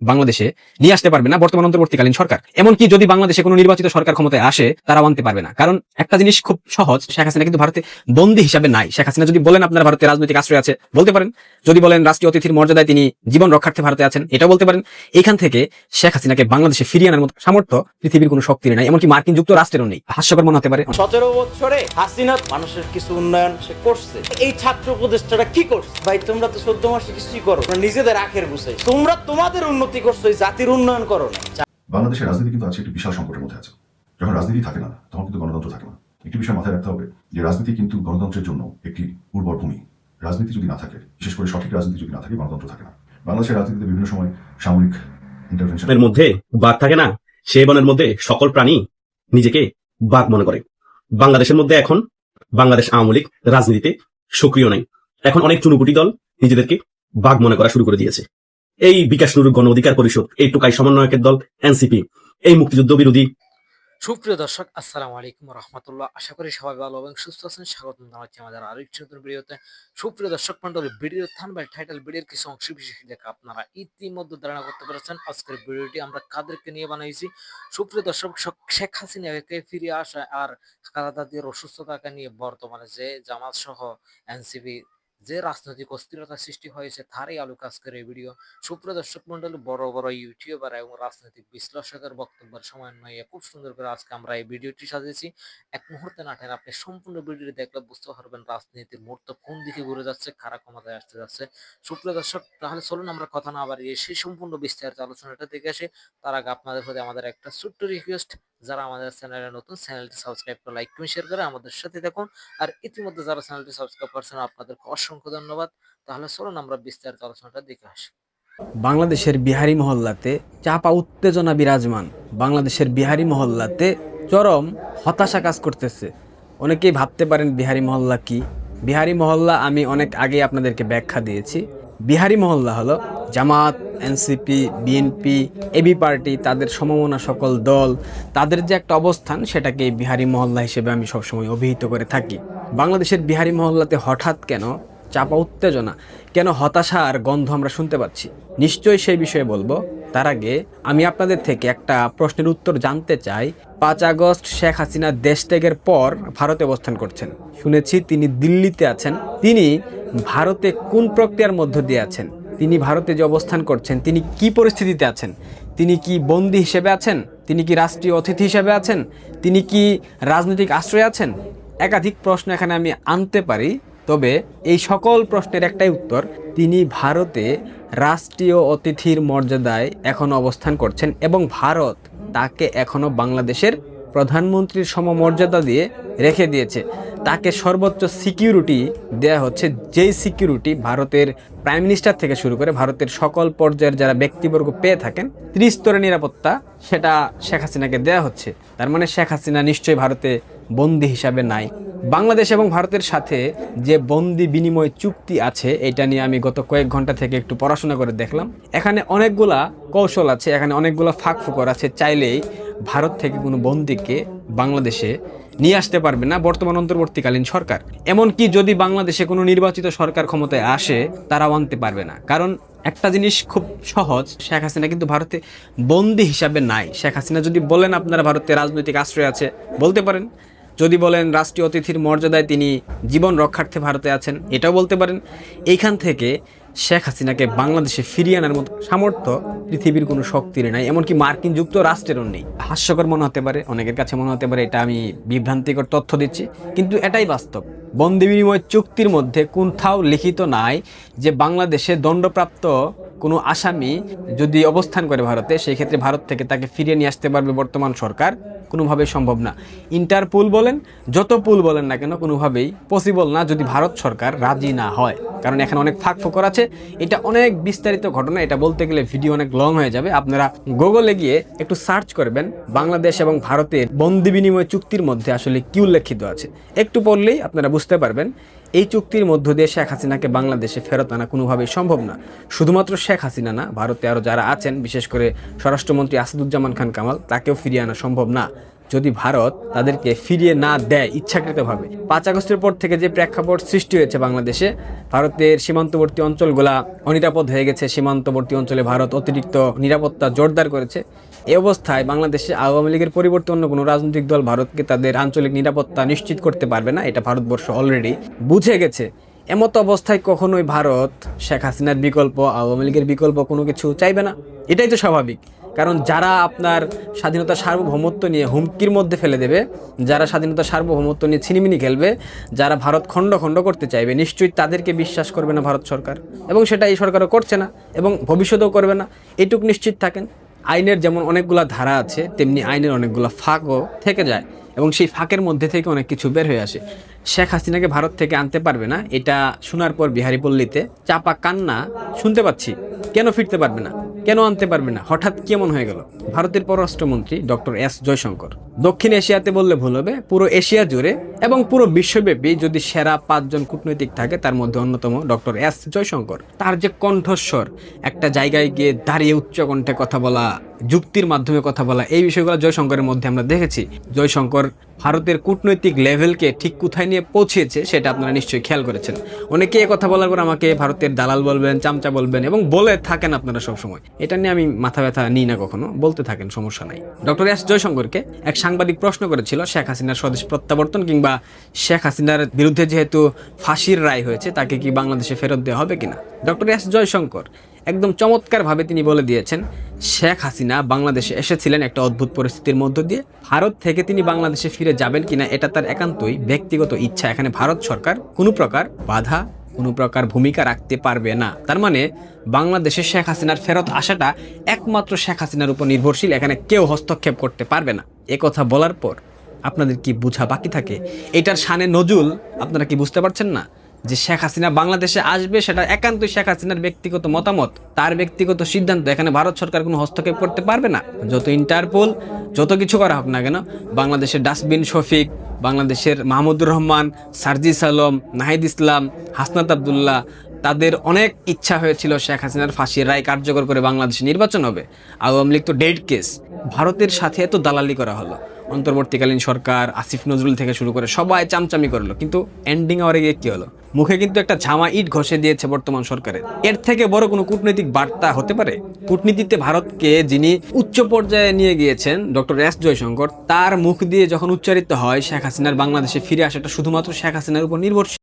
বাংলাদেশে নিয়ে আসতে পারবে না বর্তমান অন্তর্বর্তীকালীন সরকার। এমনকি যদি বাংলাদেশে কোনো নির্বাচিত সরকার ক্ষমতায় আসে, তারাও আনতে পারবে না। কারণ একটা জিনিস খুব সহজ, শেখ হাসিনা কিন্তু ভারতে বন্দী হিসাবে নাই। শেখ হাসিনা যদি বলেন আপনার ভারতে রাজনৈতিক আশ্রয় আছে, বলতে পারেন। যদি বলেন রাষ্ট্রীয় অতিথির মর্যাদায় তিনি জীবন রক্ষার্থে ভারতে আছেন, এটাও বলতে পারেন। এখান থেকে শেখ হাসিনাকে বাংলাদেশে ফিরিয়ে আনার মতো সামর্থ্য পৃথিবীর কোনো শক্তির নাই, এমনকি মার্কিন যুক্তরাষ্ট্রেরও নেই। হাস্যকর মনে হতে পারে। 17 বছরে হাসিনা মানুষের কিছু উন্নয়ন সে করছে। এই ছাত্র উপদেষ্টারা কি করছে? ভাই তোমরা তো 14 মাসে কিছুই করো না, নিজেদের আখের গুছাই। তোমরা তোমাদের উন্নতি করছো, এই জাতির উন্নয়ন করো না। বাংলাদেশের রাজনীতি কিন্তু আছে একটি বিশাল সংকটের মধ্যে আছে। যখন রাজনীতি থাকে না, তখন কিন্তু গণতন্ত্র থাকে না। একটি বিষয় মাথায় রাখতে হবে যে রাজনীতি কিন্তু গণতন্ত্রের জন্য একটি উর্বর ভূমি। রাজনীতি যদি না থাকে, বিশেষ করে সঠিক রাজনীতি যদি না থাকে, গণতন্ত্র থাকে না। বাংলাদেশের রাজনীতিতে বিভিন্ন সময় সামরিক ইন্টারভেনশনের মধ্যে বাঘ থাকে না, সে বনের মধ্যে সকল প্রাণী নিজেকে বাঘ মনে করে। বাংলাদেশের মধ্যে এখন বাংলাদেশ আওয়ামী লীগ রাজনীতিতে সক্রিয় নাই। এখন অনেক চুনুপুটি দল নিজেদেরকে বাঘ মনে করা শুরু করে দিয়েছে। এই বিকাশ নুরুর গণ অধিকার পরিষদ, এই টোকাই সমন্বয়কের দল এনসিপি, এই মুক্তিযুদ্ধ বিরোধী। সুপ্রিয় দর্শক, আসসালামু আলাইকুম রহমতুল্লাহ। আশা করি সবাই ভালো এবং সুস্থ আছেন। স্বাগত জানাচ্ছি আমাদের আরো একটি নতুন ভিডিওতে। সুপ্রিয় দর্শক মন্ডলী, ভিডিওর থাম্বনেল, টাইটেল, ভিডিওর কিছু অংশ বিশেষ দেখে আপনারা ইতিমধ্যে ধারণা করতে পেরেছেন আজকের ভিডিওটি আমরা কাদেরকে নিয়ে বানাইছি। সুপ্রিয় দর্শক, শেখ হাসিনাকে ফিরে আসা আর খালেদা জিয়ার অসুস্থতাকে নিয়ে বর্তমানে যে জামাত সহ এনসিপি যে রাজনৈতিক অস্থিরতা সৃষ্টি হয়েছে তারই আলোকে আজকের এই ভিডিও। সুপ্রিয় দর্শক মন্ডলী, বড় বড় ইউটিউবার এবং রাজনৈতিক বিশ্লেষকের বক্তব্যের সমন্বয়ে খুব সুন্দর করে আজকে আমরা এই ভিডিওটি সাজিয়েছি। এক মুহূর্তে না টেনে আপনি সম্পূর্ণ ভিডিওটি দেখলে বুঝতে পারবেন রাজনীতির মুহূর্ত কোন দিকে ঘুরে যাচ্ছে, কারা ক্ষমতায় আসতে যাচ্ছে। সুপ্রিয় দর্শক, তাহলে চলুন আমরা কথা না বাড়িয়ে সেই সম্পূর্ণ বিস্তারিত আলোচনাটা দেখে আসি। তার আগে আপনাদের প্রতি আমাদের একটা ছোট্ট রিকোয়েস্ট, যারা আমাদের চ্যানেলে নতুন, চ্যানেলটি সাবস্ক্রাইব করে লাইক করে শেয়ার করে আমাদের সাথে দেখুন। আর ইতিমধ্যে যারা চ্যানেলটি সাবস্ক্রাইব করছেন আপনাদেরকে অসংখ্য ধন্যবাদ। তাহলে চলুন আমরা বিস্তারিত আলোচনাটা দেখে আসি। বাংলাদেশের বিহারি মহল্লাতে চাপা উত্তেজনা বিরাজমান। বাংলাদেশের বিহারি মহল্লাতে চরম হতাশা কাজ করতেছে। অনেকেই ভাবতে পারেন বিহারি মহল্লা কি। বিহারি মহল্লা আমি অনেক আগে আপনাদেরকে ব্যাখ্যা দিয়েছি। বিহারি মহল্লা হলো জামাত, এনসিপি, বিএনপি, এবি পার্টি, তাদের সমমনা সকল দল, তাদের যে একটা অবস্থান, সেটাকে বিহারি মহল্লা হিসেবে আমি সবসময় অভিহিত করে থাকি। বাংলাদেশের বিহারি মহল্লাতে হঠাৎ কেন চাপা উত্তেজনা, কেন হতাশা আর গন্ধ আমরা শুনতে পাচ্ছি? নিশ্চয়ই সেই বিষয়ে বলবো। তার আগে আমি আপনাদের থেকে একটা প্রশ্নের উত্তর জানতে চাই। 5 আগস্ট শেখ হাসিনা দেশ ত্যাগের পর ভারতে অবস্থান করছেন। শুনেছি তিনি দিল্লিতে আছেন। তিনি ভারতে কোন প্রক্রিয়ার মধ্য দিয়ে আছেন? তিনি ভারতে যে অবস্থান করছেন, তিনি কি পরিস্থিতিতে আছেন? তিনি কি বন্দী হিসেবে আছেন? তিনি কি রাষ্ট্রীয় অতিথি হিসেবে আছেন? তিনি কি রাজনৈতিক আশ্রয়ে আছেন? একাধিক প্রশ্ন এখানে আমি আনতে পারি। তবে এই সকল প্রশ্নের একটাই উত্তর, তিনি ভারতে রাষ্ট্রীয় অতিথির মর্যাদায় এখনও অবস্থান করছেন এবং ভারত তাকে এখনও বাংলাদেশের প্রধানমন্ত্রীর সমমর্যাদা দিয়ে রেখে দিয়েছে। তাকে সর্বোচ্চ সিকিউরিটি দেয়া হচ্ছে, যেই সিকিউরিটি ভারতের প্রাইম মিনিস্টার থেকে শুরু করে ভারতের সকল পর্যায়ের যারা ব্যক্তিবর্গ পেয়ে থাকেন, ত্রিস্তরের নিরাপত্তা সেটা শেখ হাসিনাকে দেয়া হচ্ছে। তার মানে শেখ হাসিনা নিশ্চয়ই ভারতে বন্দী হিসাবে নাই। বাংলাদেশ এবং ভারতের সাথে যে বন্দি বিনিময় চুক্তি আছে, এটা নিয়ে আমি গত কয়েক ঘন্টা থেকে একটু পড়াশোনা করে দেখলাম। এখানে অনেকগুলা কৌশল আছে, এখানে অনেকগুলো ফাঁক ফোকর আছে। চাইলেই ভারত থেকে কোনো বন্দীকে বাংলাদেশে নিয়ে আসতে পারবে না বর্তমান অন্তর্বর্তীকালীন সরকার। এমনকি যদি বাংলাদেশে কোনো নির্বাচিত সরকার ক্ষমতায় আসে, তারাও আনতে পারবে না। কারণ একটা জিনিস খুব সহজ, শেখ হাসিনা কিন্তু ভারতে বন্দী হিসাবে নাই। শেখ হাসিনা যদি বলেন আপনারা ভারতে রাজনৈতিক আশ্রয় আছে, বলতে পারেন। যদি বলেন রাষ্ট্রীয় অতিথির মর্যাদায় তিনি জীবন রক্ষার্থে ভারতে আছেন, এটাও বলতে পারেন। এইখান থেকে শেখ হাসিনাকে বাংলাদেশে ফিরিয়ে আনার মতো সামর্থ্য পৃথিবীর কোনো শক্তির নাই, এমনকি মার্কিন যুক্তরাষ্ট্রেরও নেই। হাস্যকর মনে হতে পারে, অনেকের কাছে মনে হতে পারে এটা আমি বিভ্রান্তিকর তথ্য দিচ্ছি, কিন্তু এটাই বাস্তব। বন্দি বিনিময় চুক্তির মধ্যে কোথাও লিখিত নাই যে বাংলাদেশে দণ্ডপ্রাপ্ত কোনো আসামি যদি অবস্থান করে ভারতে, সেই ক্ষেত্রে ভারত থেকে তাকে ফিরিয়ে নিয়ে আসতে পারবে বর্তমান সরকার। কোনোভাবেই সম্ভব না। ইন্টারপোল বলেন, যত পুল বলেন না কেন, কোনোভাবেই পসিবল না যদি ভারত সরকার রাজি না হয়। কারণ এখানে অনেক ফাঁক ফোকর আছে। এটা অনেক বিস্তারিত ঘটনা, এটা বলতে গেলে ভিডিও অনেক লং হয়ে যাবে। আপনারা গুগলে গিয়ে একটু সার্চ করবেন বাংলাদেশ এবং ভারতের বন্দি বিনিময় চুক্তির মধ্যে আসলে কি উল্লেখিত আছে। একটু পড়লেই আপনারা বুঝতে পারবেন এই চুক্তির মধ্য দিয়ে শেখ হাসিনাকে বাংলাদেশে ফেরত আনা কোনোভাবেই সম্ভব না। শুধুমাত্র শেখ হাসিনা না, ভারতে আরও যারা আছেন, বিশেষ করে স্বরাষ্ট্রমন্ত্রী আসাদুজ্জামান খান কামাল, তাকেও ফিরিয়ে আনা সম্ভব না। যদি ভারত তাদেরকে ফিরিয়ে না দেয় ইচ্ছাকৃতভাবে। 5 আগস্টের পর থেকে যে প্রেক্ষাপট সৃষ্টি হয়েছে বাংলাদেশে, ভারতের সীমান্তবর্তী অঞ্চলগুলা অনিরাপদ হয়ে গেছে, সীমান্তবর্তী অঞ্চলে ভারত অতিরিক্ত নিরাপত্তা জোরদার করেছে। এই অবস্থায় বাংলাদেশে আওয়ামী লীগের পরিবর্তে অন্য কোনো রাজনৈতিক দল ভারতকে তাদের আঞ্চলিক নিরাপত্তা নিশ্চিত করতে পারবে না, এটা ভারতবর্ষ অলরেডি বুঝে গেছে। এমতো অবস্থায় কখনোই ভারত শেখ হাসিনার বিকল্প, আওয়ামী লীগের বিকল্প কোনো কিছু চাইবে না। এটাই তো স্বাভাবিক, কারণ যারা আপনার স্বাধীনতা সার্বভৌমত্ব নিয়ে হুমকির মধ্যে ফেলে দেবে, যারা স্বাধীনতা সার্বভৌমত্ব নিয়ে ছিনিমিনি খেলবে, যারা ভারত খণ্ড খণ্ড করতে চাইবে, নিশ্চয়ই তাদেরকে বিশ্বাস করবে না ভারত সরকার, এবং সেটা এই সরকারও করছে না এবং ভবিষ্যতেও করবে না, এটুক নিশ্চিত থাকেন। আইনের যেমন অনেকগুলা ধারা আছে, তেমনি আইনের অনেকগুলো ফাঁকও থেকে যায় এবং সেই ফাঁকের মধ্যে থেকে অনেক কিছু বের হয়ে আসে। শেখ হাসিনাকে ভারত থেকে আনতে পারবে না, এটা শোনার পর বিহারী পল্লীতে চাপা কান্না শুনতে পাচ্ছি। কেন ফিরতে পারবে না, কেন আনতে পারবে না, হঠাৎ কেমন হয়ে গেল? ভারতের পররাষ্ট্রমন্ত্রী ডক্টর এস জয়শঙ্কর, দক্ষিণ এশিয়াতে বললে ভুল হবে, পুরো এশিয়া জুড়ে এবং পুরো বিশ্বব্যাপী যদি সেরা 5 জন কূটনৈতিক থাকে তার মধ্যে অন্যতম ডক্টর এস জয়শঙ্কর। তার যে কণ্ঠস্বর, একটা জায়গায় গিয়ে দাঁড়িয়ে উচ্চ কণ্ঠে কথা বলা, যুক্তির মাধ্যমে কথা বলা, এই বিষয়গুলো জয়শঙ্করের মধ্যে আমরা দেখেছি। জয়শঙ্কর ভারতের কূটনৈতিক লেভেলকে ঠিক কোথায় নিয়ে পৌঁছেছে সেটা আপনারা নিশ্চয়ই খেয়াল করেছেন। অনেকে কথা বলার পর আমাকে ভারতের দালাল বলবেন, চামচা বলবেন এবং বলে থাকেন আপনারা সবসময়। এটা নিয়ে আমি মাথা ব্যথা নিই না কখনো, বলতে থাকেন, সমস্যা নাই। ডক্টর এস জয়শঙ্করকে এক সাংবাদিক প্রশ্ন করেছিল শেখ হাসিনার স্বদেশ প্রত্যাবর্তন কিংবা শেখ হাসিনার বিরুদ্ধে যেহেতু ফাঁসির রায় হয়েছে তাকে কি বাংলাদেশে ফেরত দেওয়া হবে কিনা। ডক্টর এস জয়শঙ্কর একদম চমৎকারভাবে তিনি বলে দিয়েছেন, শেখ হাসিনা বাংলাদেশে এসেছিলেন একটা অদ্ভুত পরিস্থিতির মধ্য দিয়ে। ভারত থেকে তিনি বাংলাদেশে ফিরে যাবেন কিনা এটা তার একান্তই ব্যক্তিগত ইচ্ছা। এখানে ভারত সরকার কোনো প্রকার বাধা, কোনো প্রকার ভূমিকা রাখতে পারবে না। তার মানে বাংলাদেশে শেখ হাসিনার ফেরত আসাটা একমাত্র শেখ হাসিনার উপর নির্ভরশীল, এখানে কেউ হস্তক্ষেপ করতে পারবে না। এ কথা বলার পর আপনাদের কি বোঝা বাকি থাকে? এটার শানে নজুল আপনারা কি বুঝতে পারছেন না? যে শেখ হাসিনা বাংলাদেশে আসবে সেটা একান্তই শেখ হাসিনার ব্যক্তিগত মতামত, তার ব্যক্তিগত সিদ্ধান্ত, এখানে ভারত সরকার কোনো হস্তক্ষেপ করতে পারবে না। যত ইন্টারপোল, যত কিছু করা হোক না কেন, বাংলাদেশের ডাস্টবিন শফিক, বাংলাদেশের মাহমুদুর রহমান, সার্জিস আলম, নাহিদ ইসলাম, হাসনাত আবদুল্লাহ, তাদের অনেক ইচ্ছা হয়েছিল শেখ হাসিনার ফাঁসির রায় কার্যকর করে বাংলাদেশে নির্বাচন হবে। আওয়ামী লীগ তো ডেড কেস। ভারতের সাথে এত দালালি করা হলো, অন্তর্বর্তীকালীন সরকার, আসিফ নজরুল থেকে শুরু করে সবাই চামচামি করলো, কিন্তু এন্ডিং আওয়ারে গিয়ে কি হলো? মুখে কিন্তু একটা ঝামা ইট ঘষে দিয়েছে বর্তমান সরকারের। এর থেকে বড় কোনো কূটনৈতিক বার্তা হতে পারে? কূটনীতিতে ভারতকে যিনি উচ্চ পর্যায়ে নিয়ে গিয়েছেন ডক্টর এস জয়শঙ্কর, তার মুখ দিয়ে যখন উচ্চারিত হয় শেখ হাসিনার বাংলাদেশে ফিরে আসাটা শুধুমাত্র শেখ হাসিনার উপর নির্ভরশীল।